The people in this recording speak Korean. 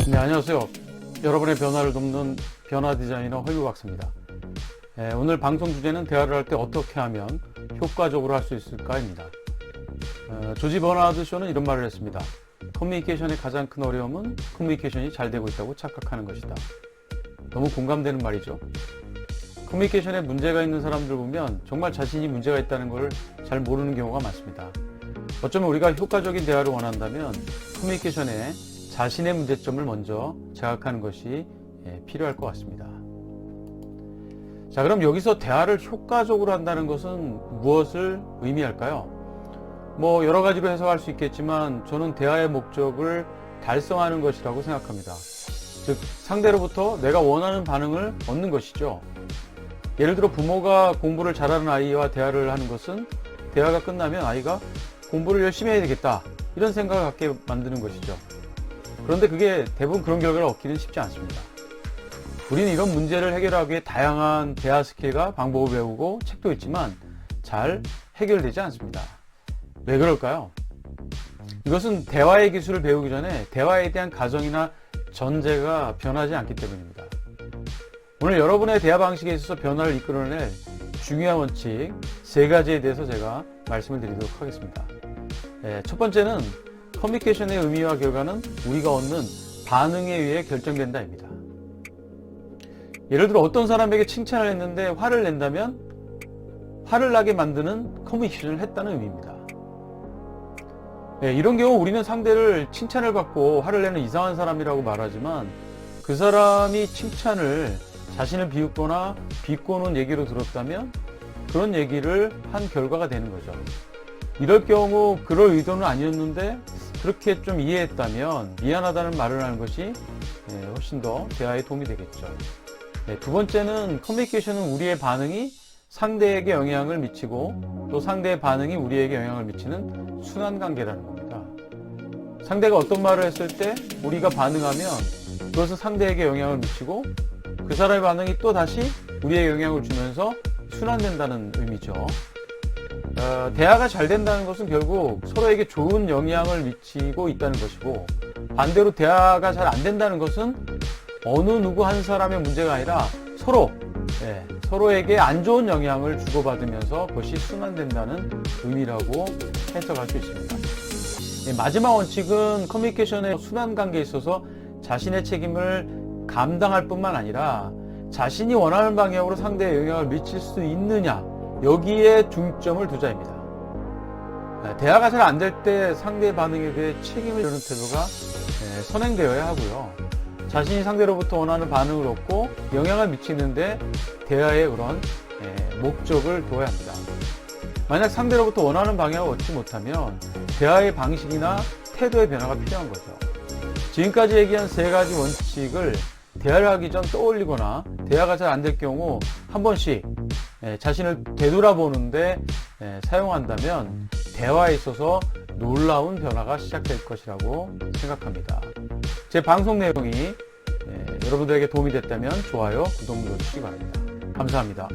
네, 안녕하세요. 여러분의 변화를 돕는 변화 디자이너 허유 박사입니다. 오늘 방송 주제는 대화를 할 때 어떻게 하면 효과적으로 할 수 있을까입니다. 조지 버나드 쇼는 이런 말을 했습니다. 커뮤니케이션의 가장 큰 어려움은 커뮤니케이션이 잘 되고 있다고 착각하는 것이다. 너무 공감되는 말이죠. 커뮤니케이션에 문제가 있는 사람들 보면 정말 자신이 문제가 있다는 걸 잘 모르는 경우가 많습니다. 어쩌면 우리가 효과적인 대화를 원한다면 커뮤니케이션에 자신의 문제점을 먼저 자각하는 것이 필요할 것 같습니다. 자, 그럼 여기서 대화를 효과적으로 한다는 것은 무엇을 의미할까요? 여러 가지로 해석할 수 있겠지만 저는 대화의 목적을 달성하는 것이라고 생각합니다. 즉, 상대로부터 내가 원하는 반응을 얻는 것이죠. 예를 들어 부모가 공부를 잘하는 아이와 대화를 하는 것은 대화가 끝나면 아이가 공부를 열심히 해야 되겠다 이런 생각을 갖게 만드는 것이죠. 그런데 그게 대부분 그런 결과를 얻기는 쉽지 않습니다. 우리는 이런 문제를 해결하기 위해 다양한 대화 스킬과 방법을 배우고 책도 있지만 잘 해결되지 않습니다. 왜 그럴까요? 이것은 대화의 기술을 배우기 전에 대화에 대한 가정이나 전제가 변하지 않기 때문입니다. 오늘 여러분의 대화 방식에 있어서 변화를 이끌어낼 중요한 원칙 3가지에 대해서 제가 말씀을 드리도록 하겠습니다. 첫 번째는 커뮤니케이션의 의미와 결과는 우리가 얻는 반응에 의해 결정된다입니다. 예를 들어 어떤 사람에게 칭찬을 했는데 화를 낸다면 화를 나게 만드는 커뮤니케이션을 했다는 의미입니다. 이런 경우 우리는 상대를 칭찬을 받고 화를 내는 이상한 사람이라고 말하지만 그 사람이 칭찬을 자신을 비웃거나 비꼬는 얘기로 들었다면 그런 얘기를 한 결과가 되는 거죠. 이럴 경우 그럴 의도는 아니었는데 그렇게 좀 이해했다면 미안하다는 말을 하는 것이 훨씬 더 대화에 도움이 되겠죠. 두 번째는 커뮤니케이션은 우리의 반응이 상대에게 영향을 미치고 또 상대의 반응이 우리에게 영향을 미치는 순환관계라는 겁니다. 상대가 어떤 말을 했을 때 우리가 반응하면 그것은 상대에게 영향을 미치고 그 사람의 반응이 또 다시 우리에게 영향을 주면서 순환된다는 의미죠. 대화가 잘 된다는 것은 결국 서로에게 좋은 영향을 미치고 있다는 것이고 반대로 대화가 잘 안 된다는 것은 어느 누구 한 사람의 문제가 아니라 서로에게 안 좋은 영향을 주고받으면서 그것이 순환된다는 의미라고 해석할 수 있습니다. 마지막 원칙은 커뮤니케이션의 순환관계에 있어서 자신의 책임을 감당할 뿐만 아니라 자신이 원하는 방향으로 상대에 영향을 미칠 수 있느냐 여기에 중점을 두자입니다. 대화가 잘 안 될 때 상대의 반응에 대해 책임을 지는 태도가 선행되어야 하고요. 자신이 상대로부터 원하는 반응을 얻고 영향을 미치는데 대화의 그런 목적을 두어야 합니다. 만약 상대로부터 원하는 방향을 얻지 못하면 대화의 방식이나 태도의 변화가 필요한 거죠. 지금까지 얘기한 3가지 원칙을 대화를 하기 전 떠올리거나 대화가 잘 안 될 경우 한 번씩 자신을 되돌아보는데 사용한다면 대화에 있어서 놀라운 변화가 시작될 것이라고 생각합니다. 제 방송 내용이 여러분들에게 도움이 됐다면 좋아요, 구독 눌러주시기 바랍니다. 감사합니다.